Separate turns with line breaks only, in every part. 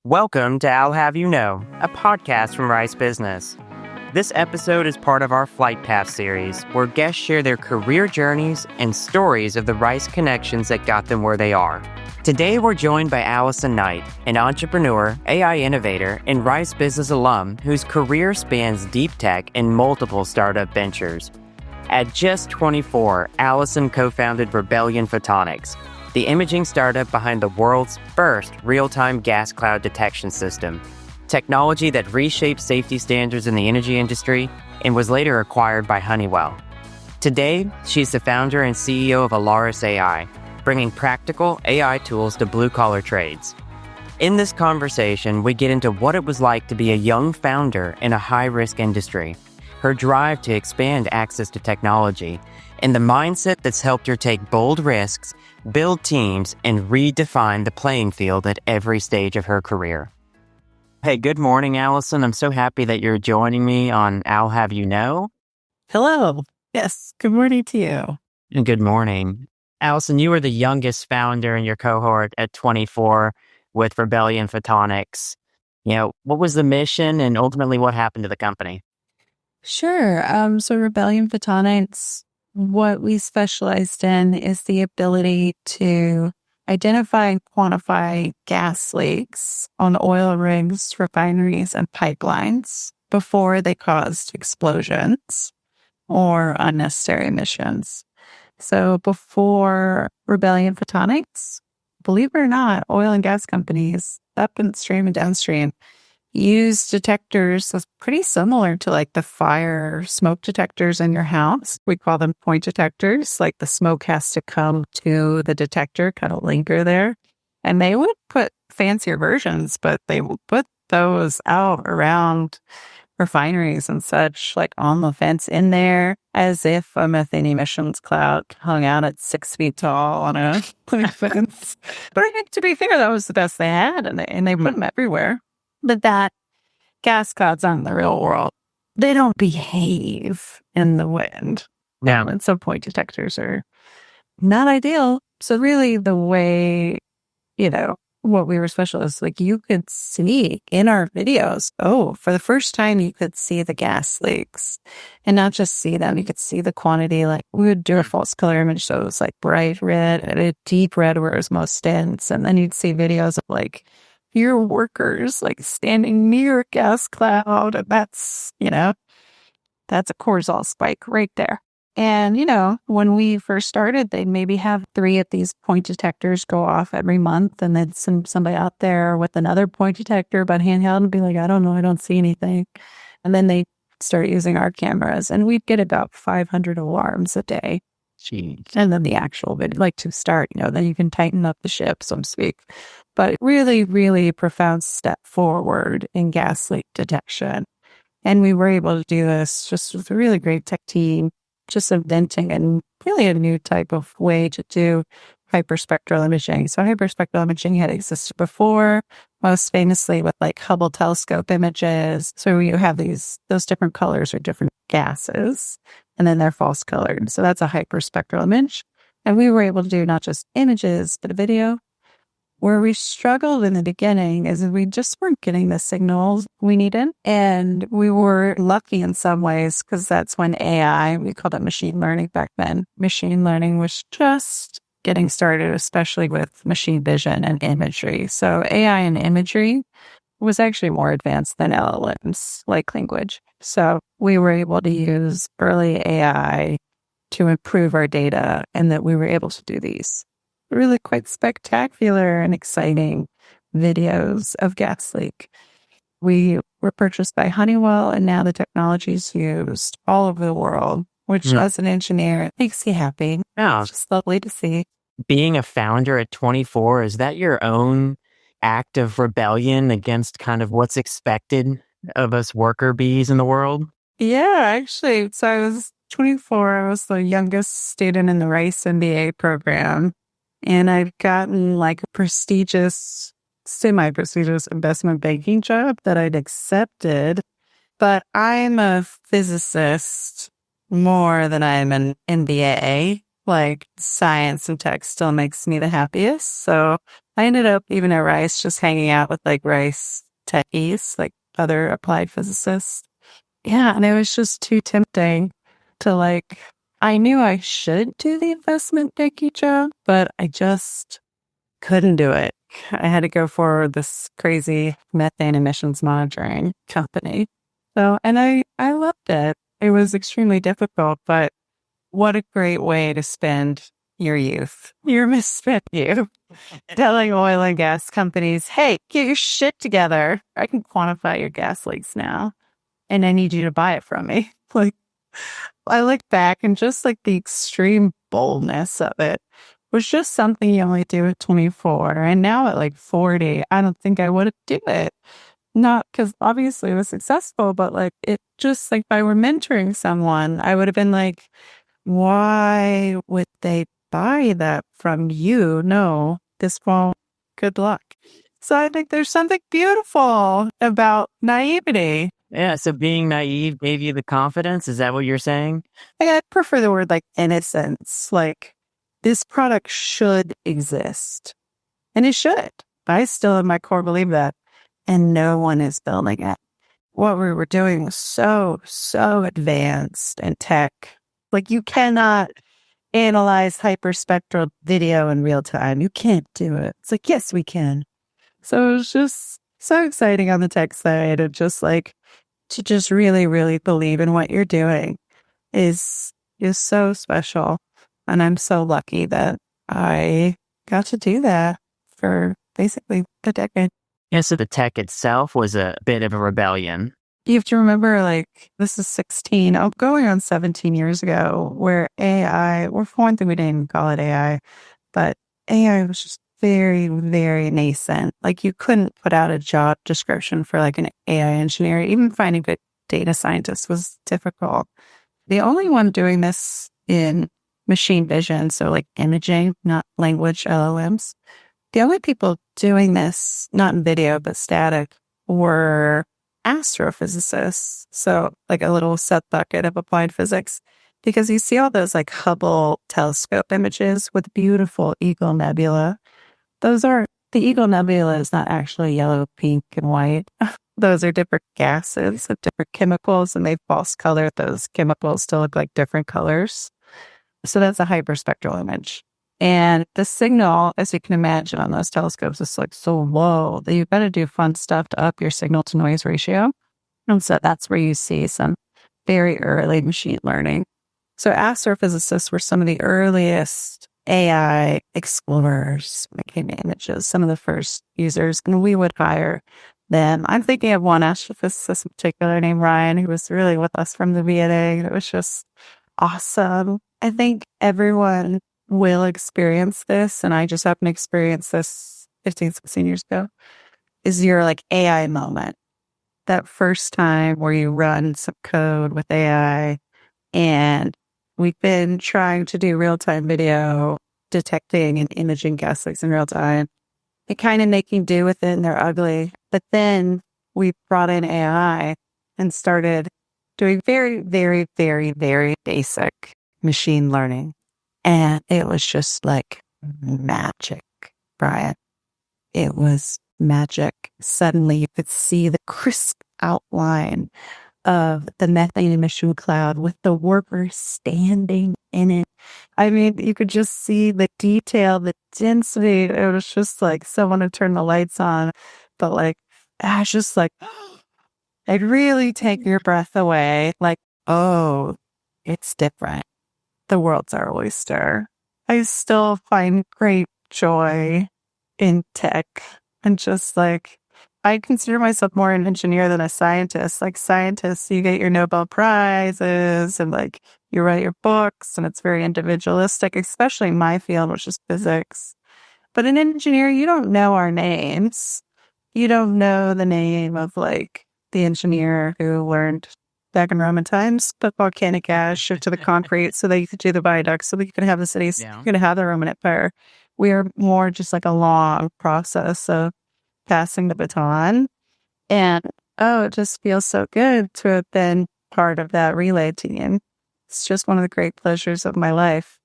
Welcome to I'll Have You Know, a podcast from Rice Business. This episode is part of our Flight Path series, where guests share their career journeys and stories of the Rice connections that got them where they are. Today, we're joined by Allison Knight, an entrepreneur, AI innovator, and Rice Business alum whose career spans deep tech and multiple startup ventures. At just 24, Allison co-founded Rebellion Photonics, the imaging startup behind the world's first real-time gas cloud detection system, technology that reshaped safety standards in the energy industry and was later acquired by Honeywell. Today, she's the founder and CEO of Alaris AI, bringing practical AI tools to blue-collar trades. In this conversation, we get into what it was like to be a young founder in a high-risk industry, her drive to expand access to technology, and the mindset that's helped her take bold risks, build teams, and redefine the playing field at every stage of her career. Hey, good morning, Allison. I'm so happy that you're joining me on I'll Have You Know.
Hello. Yes, good morning to you.
And good morning. Allison, you were the youngest founder in your cohort at 24 with Rebellion Photonics. What was the mission and ultimately what happened to the company?
Sure. So Rebellion Photonics, what we specialized in is the ability to identify and quantify gas leaks on oil rigs, refineries, and pipelines before they caused explosions or unnecessary emissions. So before Rebellion Photonics, believe it or not, oil and gas companies upstream and downstream use detectors that's pretty similar to like the fire smoke detectors in your house. We call them point detectors. Like the smoke has to come to the detector, kind of linger there. And they would put fancier versions, but they would put those out around refineries and such, like on the fence in there, as if a methane emissions cloud hung out at 6 feet tall on a fence. But I think, to be fair, that was the best they had, and they put them everywhere. But that gas clouds out in the real world, they don't behave in the wind.
Yeah.
And so point detectors are not ideal. So really the way, what we were specialists, like you could see in our videos, for the first time, you could see the gas leaks and not just see them. You could see the quantity. Like we would do a false color image. So it was like bright red and a deep red where it was most dense. And then you'd see videos of like your workers like standing near a gas cloud. And that's a cortisol spike right there. And, when we first started, they'd maybe have 3 of these point detectors go off every month. And then send somebody out there with another point detector, but handheld, and be like, I don't know, I don't see anything. And then they start using our cameras and we'd get about 500 alarms a day.
Jeez.
And then the actual video, like to start, then you can tighten up the ship, so to speak. But really, really profound step forward in gas leak detection. And we were able to do this just with a really great tech team, just inventing and really a new type of way to do hyperspectral imaging. So hyperspectral imaging had existed before, most famously with like Hubble telescope images. So you have those different colors are different gases, and then they're false colored. So that's a hyperspectral image. And we were able to do not just images, but a video. Where we struggled in the beginning is we just weren't getting the signals we needed. And we were lucky in some ways because that's when AI, we called it machine learning back then. Machine learning was just getting started, especially with machine vision and imagery. So AI and imagery was actually more advanced than LLMs, like language. So we were able to use early AI to improve our data, and that we were able to do these really quite spectacular and exciting videos of gas leak. We were purchased by Honeywell, and now the technology is used all over the world, which as an engineer, it makes you happy.
Yeah.
It's just lovely to see.
Being a founder at 24, is that your own act of rebellion against kind of what's expected of us worker bees in the world?
Yeah, actually. So I was 24. I was the youngest student in the Rice MBA program. And I've gotten like a prestigious, semi-prestigious investment banking job that I'd accepted. But I'm a physicist more than I'm an MBA. Like science and tech still makes me the happiest. So I ended up even at Rice just hanging out with like Rice techies, like other applied physicists. Yeah, and it was just too tempting to like, I knew I should do the investment banking job, but I just couldn't do it. I had to go for this crazy methane emissions monitoring company. So, and I loved it. It was extremely difficult, but what a great way to spend your youth, your misspent youth, telling oil and gas companies, hey, get your shit together. I can quantify your gas leaks now, and I need you to buy it from me. Like, I look back and just like the extreme boldness of it was just something you only do at 24. And now at like 40, I don't think I would have do it. Not because obviously it was successful, but like it just like if I were mentoring someone, I would have been like, why would they buy that from you? No, this won't. Good luck. So I think there's something beautiful about naivety.
Yeah, so being naive gave you the confidence. Is that what you're saying?
Like, I prefer the word like innocence. Like this product should exist, and it should. I still have my core belief that, and no one is building it. What we were doing was so advanced in tech. Like you cannot analyze hyperspectral video in real time. You can't do it. It's like, yes, we can. So it was just so exciting on the tech side, and just like to just really, really believe in what you're doing is so special. And I'm so lucky that I got to do that for basically a decade.
Yeah, so the tech itself was a bit of a rebellion.
You have to remember, like, this is 16, going on 17 years ago, where AI, or for one thing, we didn't even call it AI, but AI was just very, very nascent. Like, you couldn't put out a job description for like an AI engineer. Even finding good data scientists was difficult. The only one doing this in machine vision, so like imaging, not language LLMs, the only people doing this, not in video, but static, were astrophysicists. So like a little set bucket of applied physics, because you see all those like Hubble telescope images with beautiful Eagle Nebula. The Eagle Nebula is not actually yellow, pink, and white. Those are different gases of different chemicals, and they false color those chemicals to look like different colors. So that's a hyperspectral image. And the signal, as you can imagine on those telescopes, is like so low that you've got to do fun stuff to up your signal to noise ratio. And so that's where you see some very early machine learning. So astrophysicists were some of the earliest AI explorers making images, some of the first users, and we would hire them. I'm thinking of one astrophysicist in particular named Ryan, who was really with us from the beginning. It was just awesome. I think everyone will experience this, and I just happened to experience this 15, 16 years ago, is your like AI moment. That first time where you run some code with AI, and we've been trying to do real-time video detecting and imaging gas leaks in real time. And kind of making do with it, and they're ugly. But then we brought in AI and started doing very, very, very, very basic machine learning. And it was just like magic, Brian. It was magic. Suddenly you could see the crisp outline of the methane emission cloud with the workers standing in it. I mean, you could just see the detail, the density. It was just like someone had turned the lights on, but like, I was just like, it'd really take your breath away. Like, oh, it's different. The world's our oyster. I still find great joy in tech, and just like, I consider myself more an engineer than a scientist. Like scientists, you get your Nobel Prizes and like you write your books, and it's very individualistic, especially in my field, which is physics. But an engineer, you don't know our names. You don't know the name of like the engineer who learned back in Roman times, put volcanic ash into the concrete so that you could do the viaducts, so that you could have the cities, you could have the Roman Empire. We are more just like a long process of passing the baton. And it just feels so good to have been part of that relay team. It's just one of the great pleasures of my life.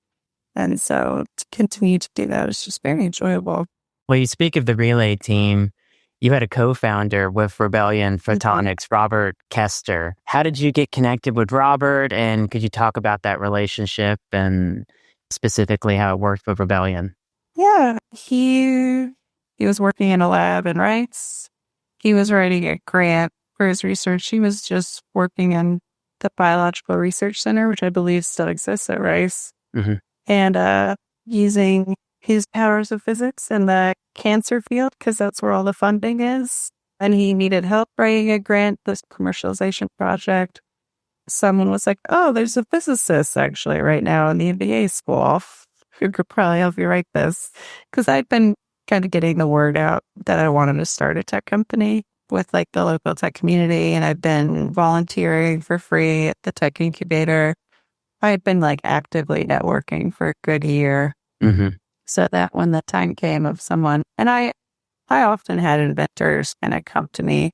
And so to continue to do that is just very enjoyable.
Well, you speak of the relay team. You had a co-founder with Rebellion Photonics, Robert Kester. How did you get connected with Robert? And could you talk about that relationship and specifically how it worked with Rebellion?
Yeah, he was working in a lab in Rice. He was writing a grant for his research. He was just working in the Biological Research Center, which I believe still exists at Rice, and using his powers of physics in the cancer field, because that's where all the funding is. And he needed help writing a grant, this commercialization project. Someone was like, oh, there's a physicist actually right now in the MBA school who could probably help you write this. Because I'd been kind of getting the word out that I wanted to start a tech company with like the local tech community. And I've been volunteering for free at the tech incubator. I had been like actively networking for a good year. So that when the time came of someone, and I often had inventors kind of come to me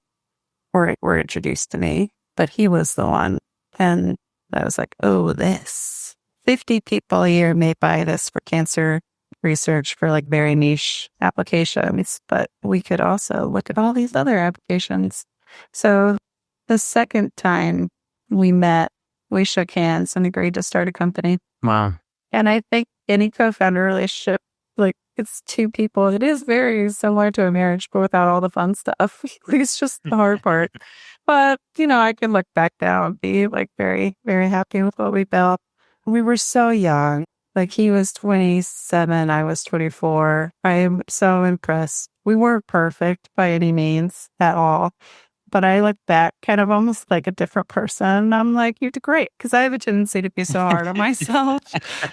or were introduced to me, but he was the one. And I was like, oh, this 50 people a year may buy this for cancer research for like very niche applications, but we could also look at all these other applications. So the second time we met, we shook hands and agreed to start a company.
Wow.
And I think any co-founder relationship, like it's two people, it is very similar to a marriage, but without all the fun stuff. It's just the hard part. But, I can look back now and be like very, very happy with what we built. We were so young. Like he was 27, I was 24. I am so impressed. We weren't perfect by any means at all. But I look back kind of almost like a different person. I'm like, you did great. Because I have a tendency to be so hard on myself.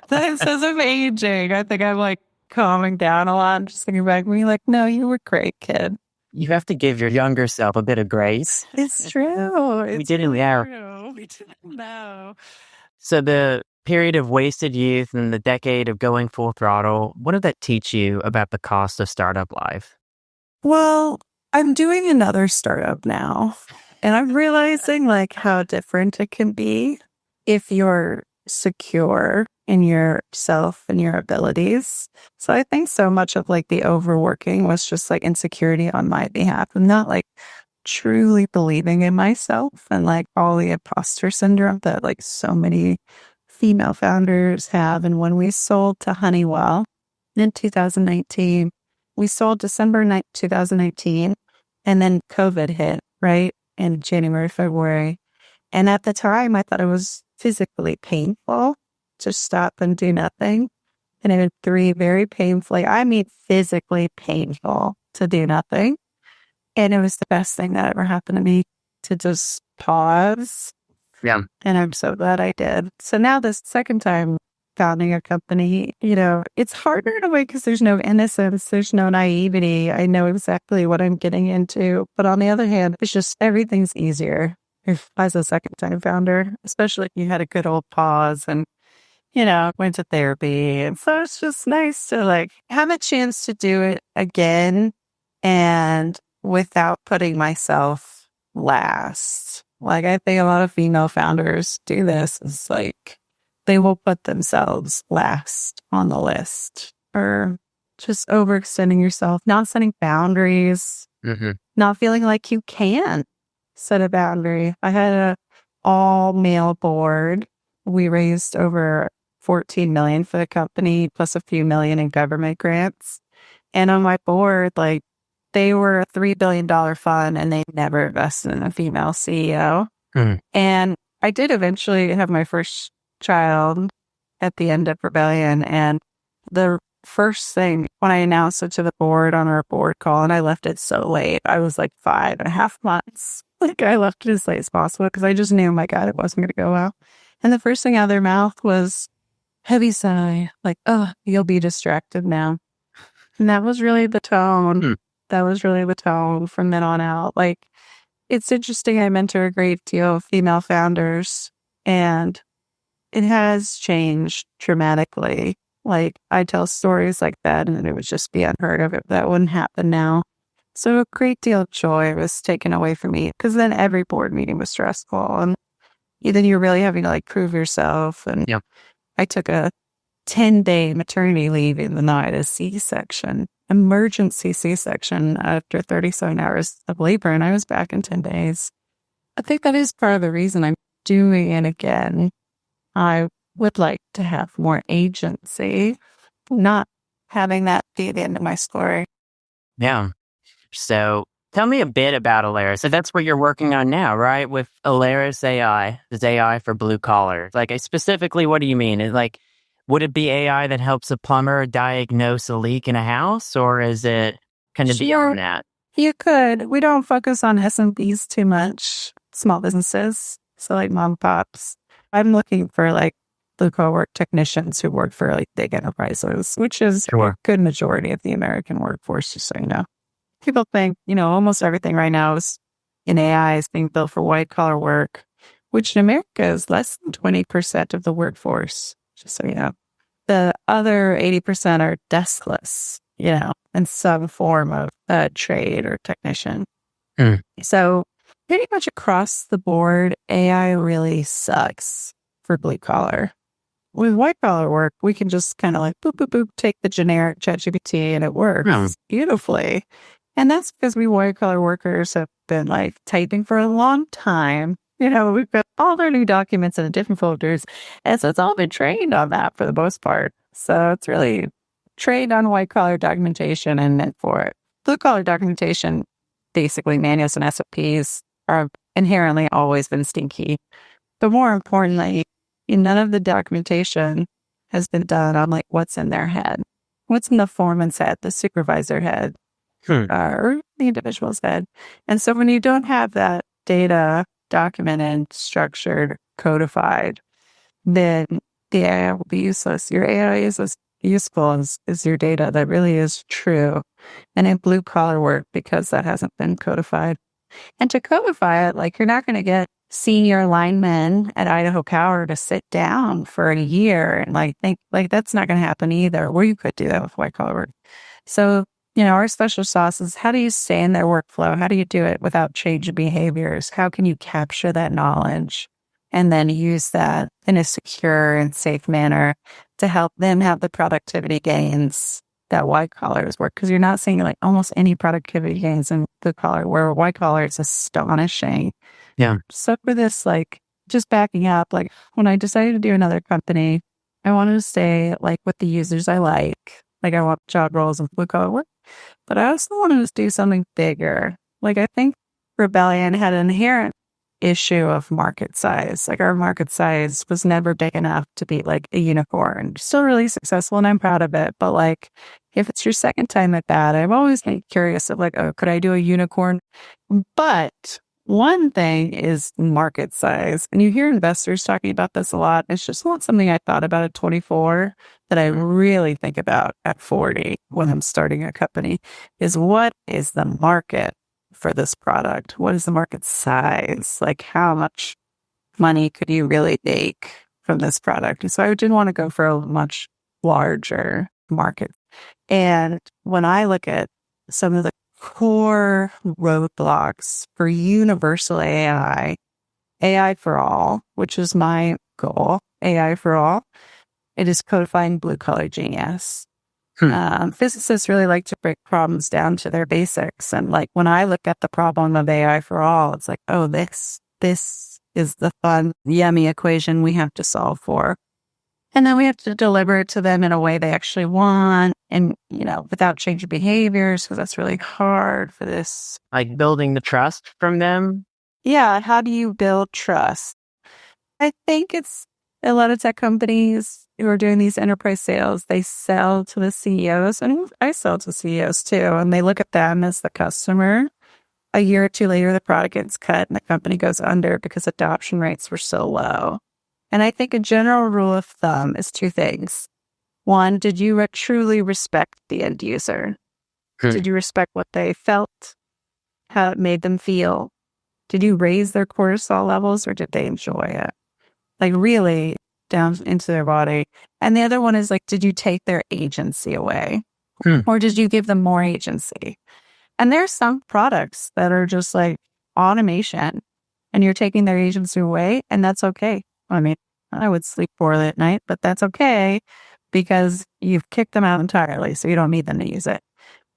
That says I'm aging. I think I'm like calming down a lot and just thinking back and being like, no, you were great, kid.
You have to give your younger self a bit of grace.
It's true.
We didn't know.
We didn't know.
So the period of wasted youth and the decade of going full throttle, what did that teach you about the cost of startup life?
Well, I'm doing another startup now, and I'm realizing like how different it can be if you're secure in yourself and your abilities. So I think so much of like the overworking was just like insecurity on my behalf and not like truly believing in myself and like all the imposter syndrome that like so many female founders have. And when we sold to Honeywell in 2019, we sold December 9th, 2019, and then COVID hit, right? In January, February. And at the time, I thought it was physically painful to stop and do nothing. And it had 3 very painfully, I mean, physically painful to do nothing. And it was the best thing that ever happened to me to just pause.
Yeah.
And I'm so glad I did. So now this second time founding a company, it's harder in a way because there's no innocence, there's no naivety. I know exactly what I'm getting into. But on the other hand, it's just everything's easier if as a second time founder, especially if you had a good old pause and, went to therapy. And so it's just nice to like have a chance to do it again and without putting myself last. Like I think a lot of female founders do this. It's like they will put themselves last on the list or just overextending yourself, not setting boundaries, not feeling like you can set a boundary. I had an all male board. We raised over 14 million for the company, plus a few million in government grants. And on my board, like they were a $3 billion fund and they never invested in a female CEO. And I did eventually have my first child at the end of Rebellion. And the first thing when I announced it to the board on our board call, and I left it so late, I was like 5.5 months. Like I left it as late as possible because I just knew, my God, it wasn't going to go well. And the first thing out of their mouth was heavy sigh, like, oh, you'll be distracted now. And that was really the tone. That was really the tone from then on out. Like, it's interesting. I mentor a great deal of female founders, and it has changed dramatically. Like, I tell stories like that, and it would just be unheard of if that wouldn't happen now. So a great deal of joy was taken away from me because then every board meeting was stressful, and then you're really having to like prove yourself. And I took a 10-day maternity leave even though I had a C-section. emergency C-section after 37 hours of labor, and I was back in 10 days. I think that is part of the reason I'm doing it again. I would like to have more agency, not having that feed into my story.
Yeah. So tell me a bit about Alaris. So that's what you're working on now, right? With Alaris AI, this AI for blue collar. Like specifically, what do you mean? Would it be AI that helps a plumber diagnose a leak in a house, or is it kind of beyond that?
You could. We don't focus on SMBs too much, small businesses. So like mom and pops. I'm looking for like the cohort technicians who work for like big enterprises, which is a good majority of the American workforce, just so you know. People think, almost everything right now is in AI is being built for white collar work, which in America is less than 20% of the workforce, just so you know. The other 80% are deskless, in some form of trade or technician. So pretty much across the board, AI really sucks for blue collar. With white collar work, we can just kind of like boop, boop, boop, take the generic ChatGPT and it works beautifully. And that's because we white collar workers have been like typing for a long time. We've got all our new documents in different folders. And so it's all been trained on that for the most part. So it's really trained on white collar documentation and meant for it. Blue collar documentation, basically manuals and SOPs, are inherently always been stinky. But more importantly, none of the documentation has been done on like what's in their head, what's in the foreman's head, the supervisor head, or the individual's head. And so when you don't have that data documented, structured, codified, then the AI will be useless. Your AI is as useful as your data that really is true. And in blue collar work, because that hasn't been codified. And to codify it, like you're not going to get senior linemen at Idaho Power to sit down for a year and like think like that's not going to happen either. Or you could do that with white collar work. So, our special sauce is how do you stay in their workflow? How do you do it without changing behaviors? How can you capture that knowledge and then use that in a secure and safe manner to help them have the productivity gains that white collars work? Because you're not seeing like almost any productivity gains in blue collar, where white collar is astonishing.
Yeah.
So for this, like just backing up, like when I decided to do another company, I wanted to stay like with the users I like. Like I want job roles and blue collar work, but I also wanted to do something bigger. Like I think Rebellion had an inherent issue of market size. Like our market size was never big enough to be like a unicorn. Still really successful and I'm proud of it. But like if it's your second time at that, I've always been curious of like, oh, could I do a unicorn? But one thing is market size. And you hear investors talking about this a lot. It's just not something I thought about at 24 that I really think about at 40 when I'm starting a company is what is the market for this product? What is the market size? Like how much money could you really make from this product? And so I didn't want to go for a much larger market. And when I look at some of the core roadblocks for universal AI, AI for all, which is my goal, AI for all, it is codifying blue collar genius. Physicists really like to break problems down to their basics. And like when I look at the problem of AI for all, it's like, oh, this is the fun, yummy equation we have to solve for. And then we have to deliver it to them in a way they actually want and, without changing behaviors, because that's really hard for this.
Like building the trust from them?
Yeah. How do you build trust? I think it's a lot of tech companies who are doing these enterprise sales. They sell to the CEOs, and I sell to CEOs too, and they look at them as the customer. A year or two later, the product gets cut and the company goes under because adoption rates were so low. And I think a general rule of thumb is two things. One, did you truly respect the end user? Did you respect what they felt, how it made them feel? Did you raise their cortisol levels or did they enjoy it? Like really down into their body. And the other one is like, did you take their agency away? Or did you give them more agency? And there's some products that are just like automation and you're taking their agency away and that's okay. I mean, I would sleep poorly at night, but that's okay because you've kicked them out entirely, so you don't need them to use it.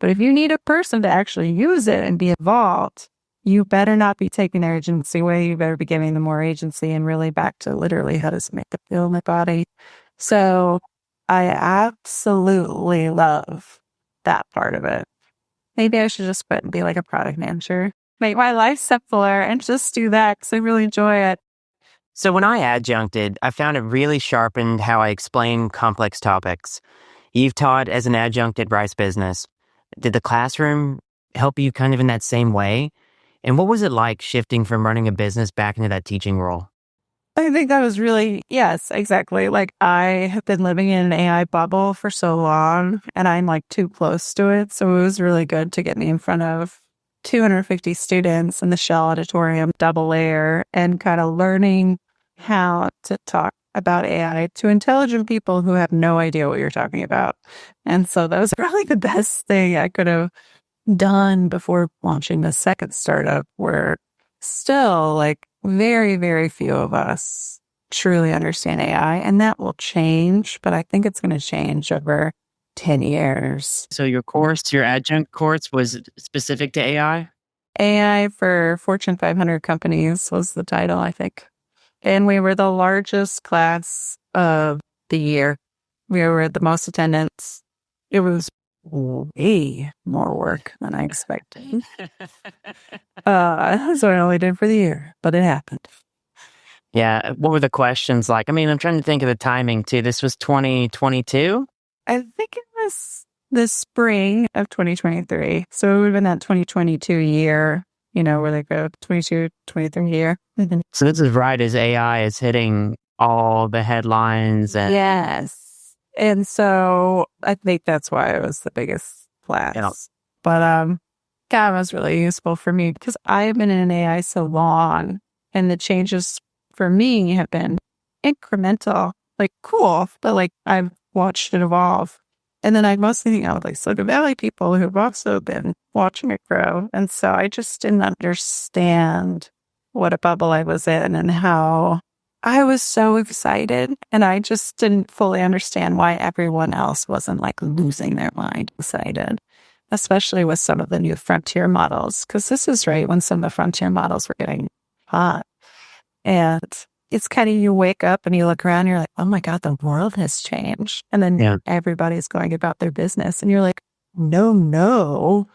But if you need a person to actually use it and be involved, you better not be taking their agency away. You better be giving them more agency and really back to literally how does it make it feel in my body. So I absolutely love that part of it. Maybe I should just quit and be like a product manager. Make my life simpler and just do that because I really enjoy it.
So when I adjuncted, I found it really sharpened how I explain complex topics. You've taught as an adjunct at Rice Business. Did the classroom help you kind of in that same way? And what was it like shifting from running a business back into that teaching role?
I think that was really, yes, exactly. Like I have been living in an AI bubble for so long and I'm like too close to it. So it was really good to get me in front of 250 students in the Shell Auditorium, double layer, and kind of learning how to talk about AI to intelligent people who have no idea what you're talking about. And so that was probably the best thing I could have done before launching the second startup, where still like very, very few of us truly understand AI, and that will change, but I think it's going to change over 10 years.
So your adjunct course was specific to AI?
AI for Fortune 500 companies was the title, I think. And we were the largest class of the year. We were the most attendance. It was way more work than I expected. That's what I only did for the year, but it happened.
Yeah. What were the questions like? I mean, I'm trying to think of the timing too. This was 2022?
I think it was the spring of 2023. So it would have been that 2022 year, where they go 22, 23 year. Mm-hmm.
So this is right as AI is hitting all the headlines. And
yes. And so I think that's why it was the biggest class. Yeah. But God, it was really useful for me because I've been in AI so long and the changes for me have been incremental, like cool, but like I've watched it evolve. And then I mostly hang out with like Silicon Valley people who've also been watching it grow. And so I just didn't understand what a bubble I was in and how I was so excited. And I just didn't fully understand why everyone else wasn't like losing their mind excited, especially with some of the new frontier models. Because this is right when some of the frontier models were getting hot. And it's kind of, you wake up and you look around and you're like, oh my God, the world has changed. And then everybody's going about their business. And you're like, no.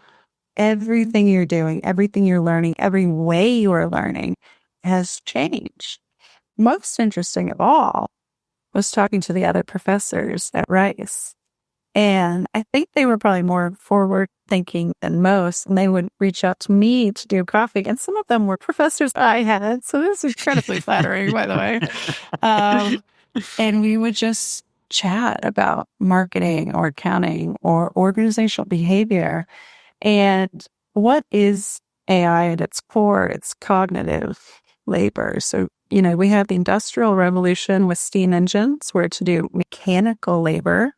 Everything you're doing, everything you're learning, every way you are learning has changed. Most interesting of all was talking to the other professors at Rice. And I think they were probably more forward thinking than most. And they would reach out to me to do coffee. And some of them were professors I had. So this is incredibly flattering, by the way. And we would just chat about marketing or accounting or organizational behavior. And what is AI at its core? It's cognitive labor. So, we have the Industrial Revolution with steam engines, where to do mechanical labor,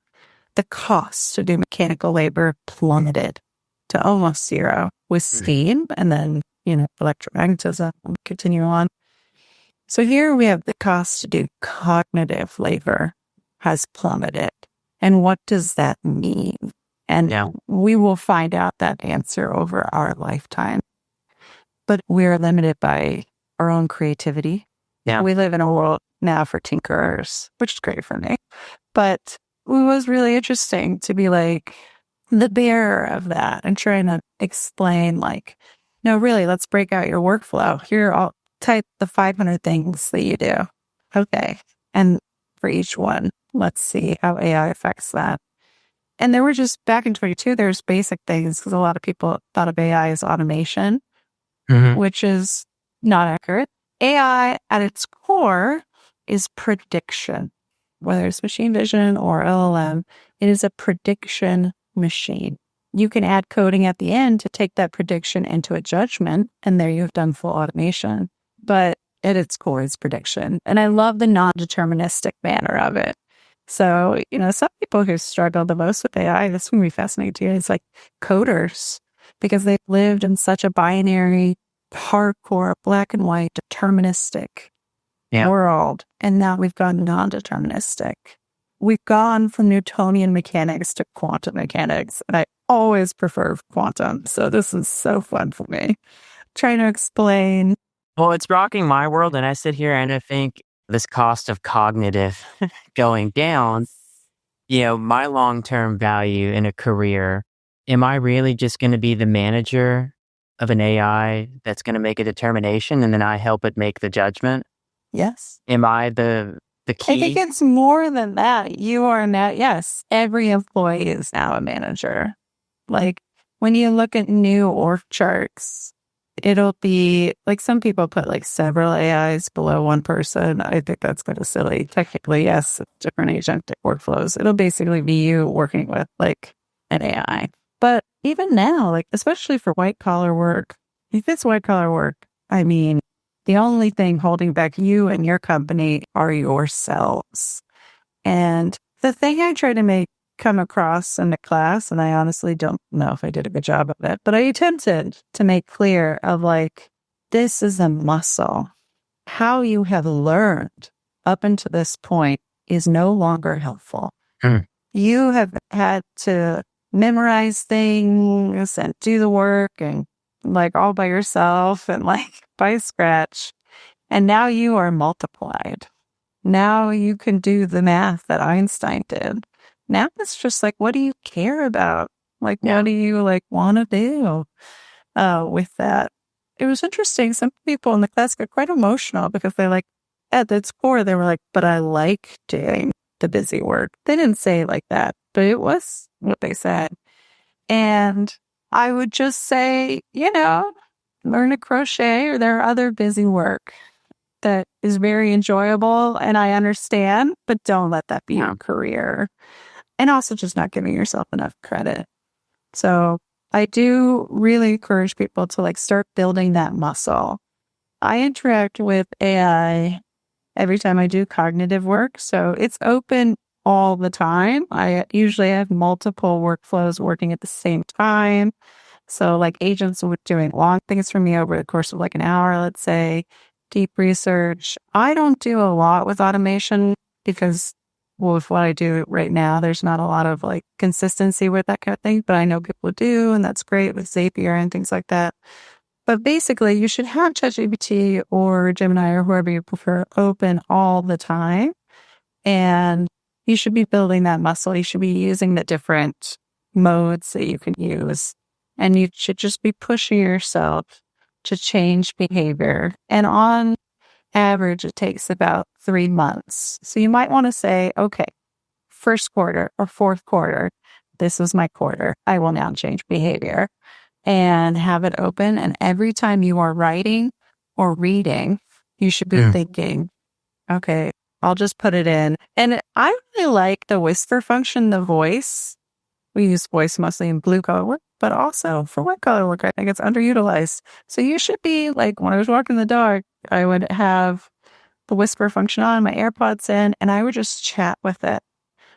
the cost to do mechanical labor plummeted to almost zero with steam, and then, electromagnetism and continue on. So here we have the cost to do cognitive labor has plummeted. And what does that mean? And we will find out that answer over our lifetime. But we're limited by our own creativity. Yeah. We live in a world now for tinkerers, which is great for me. But it was really interesting to be like the bearer of that and trying to explain like, no, really, let's break out your workflow. Here, I'll type the 500 things that you do. Okay. And for each one, let's see how AI affects that. And there were just back in 22, there's basic things because a lot of people thought of AI as automation, which is not accurate. AI at its core is prediction. Whether it's machine vision or LLM, it is a prediction machine. You can add coding at the end to take that prediction into a judgment, and there you have done full automation. But at its core is prediction. And I love the non-deterministic manner of it. So, some people who struggle the most with AI, this would be fascinating to you, is like coders, because they've lived in such a binary, hardcore, black and white, deterministic world. And now we've gone non-deterministic. we've gone from Newtonian mechanics to quantum mechanics, and I always prefer quantum. So this is so fun for me. Trying to explain.
Well, it's rocking my world, and I sit here and I think this cost of cognitive going down, my long-term value in a career, am I really just going to be the manager of an AI that's going to make a determination and then I help it make the judgment?
Yes.
Am I the
I think
key?
it's more than that. You are now, yes, every employee is now a manager. Like when you look at new org charts, it'll be like some people put like several AIs below one person. I think that's kind of silly. Technically, yes, different agentic workflows. It'll basically be you working with like an AI. But even now, like especially for white collar work, if it's white collar work, I mean, the only thing holding back you and your company are yourselves. And the thing I try to come across in the class, and I honestly don't know if I did a good job of it, but I attempted to make clear of like, this is a muscle. How you have learned up until this point is no longer helpful. You have had to memorize things and do the work and like all by yourself and like by scratch. And now you are multiplied. Now you can do the math that Einstein did. Now it's just like, what do you care about? Like, what do you like want to do with that? It was interesting. Some people in the class got quite emotional because they like, at its core, they were like, but I like doing the busy work. They didn't say it like that, but it was what they said. And I would just say, learn to crochet, or there are other busy work that is very enjoyable and I understand, but don't let that be your career. And also just not giving yourself enough credit. So I do really encourage people to like start building that muscle. I interact with AI every time I do cognitive work. So it's open all the time. I usually have multiple workflows working at the same time. So like agents were doing long things for me over the course of like an hour, let's say, deep research. I don't do a lot with automation because with what I do right now, there's not a lot of like consistency with that kind of thing, but I know people do, and that's great with Zapier and things like that. But basically, you should have ChatGPT or Gemini or whoever you prefer open all the time. And you should be building that muscle. You should be using the different modes that you can use. And you should just be pushing yourself to change behavior. And on average, it takes about 3 months. So you might want to say, okay, first quarter or fourth quarter, this was my quarter. I will now change behavior. And have it open. And every time you are writing or reading, you should be thinking, okay, I'll just put it in. And I really like the whisper function, the voice. We use voice mostly in blue collar work, but also for white collar work, I think it's underutilized. So you should be like, when I was walking the dog, I would have the whisper function on, my AirPods in, and I would just chat with it.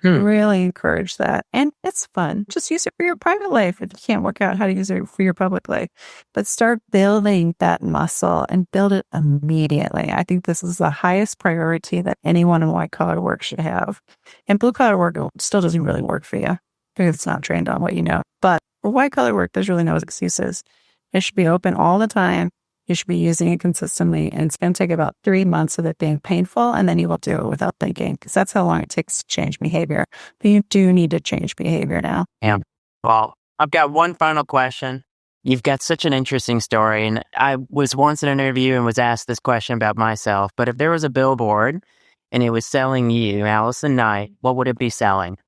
Really encourage that. And it's fun. Just use it for your private life if you can't work out how to use it for your public life. But start building that muscle and build it immediately. I think this is the highest priority that anyone in white collar work should have. And blue collar work still doesn't really work for you because it's not trained on what you know. But for white collar work, there's really no excuses. It should be open all the time. You should be using it consistently, and it's going to take about 3 months of it being painful, and then you will do it without thinking, because that's how long it takes to change behavior. But you do need to change behavior now.
Yeah. Well, I've got one final question. You've got such an interesting story, and I was once in an interview and was asked this question about myself, but if there was a billboard and it was selling you, Allison Knight, what would it be selling?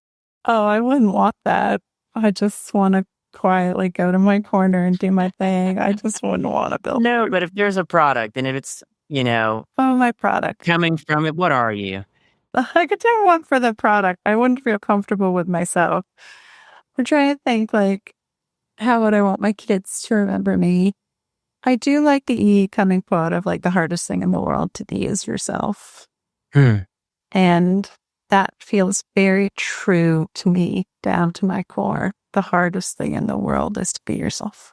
Oh, I wouldn't want that. I just want to quietly go to my corner and do my thing. I just wouldn't want to build.
No, but if there's a product and if it's,
my product
coming from it, what are you?
I could do one for the product. I wouldn't feel comfortable with myself. I'm trying to think like, how would I want my kids to remember me? I do like the coming quote of like the hardest thing in the world to be is yourself. And that feels very true to me down to my core. The hardest thing in the world is to be yourself.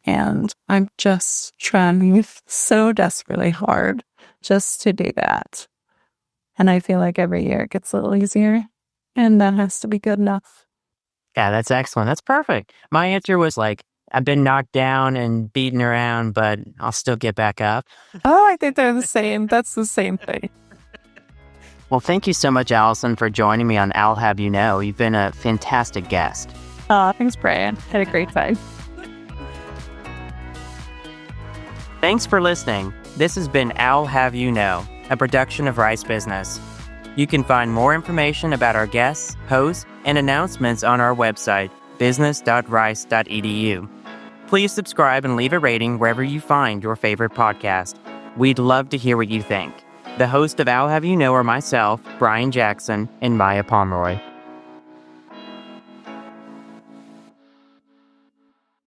And I'm just trying so desperately hard just to do that. And I feel like every year it gets a little easier. And that has to be good enough.
Yeah, that's excellent. That's perfect. My answer was like, I've been knocked down and beaten around, but I'll still get back up.
Oh, I think they're the same. That's the same thing.
Well, thank you so much, Allison, for joining me on I'll Have You Know. You've been a fantastic guest.
Thanks, Brian. Had a great time.
Thanks for listening. This has been I'll Have You Know, a production of Rice Business. You can find more information about our guests, hosts, and announcements on our website, business.rice.edu. Please subscribe and leave a rating wherever you find your favorite podcast. We'd love to hear what you think. The host of I'll Have You Know are myself, Brian Jackson, and Maya Pomeroy.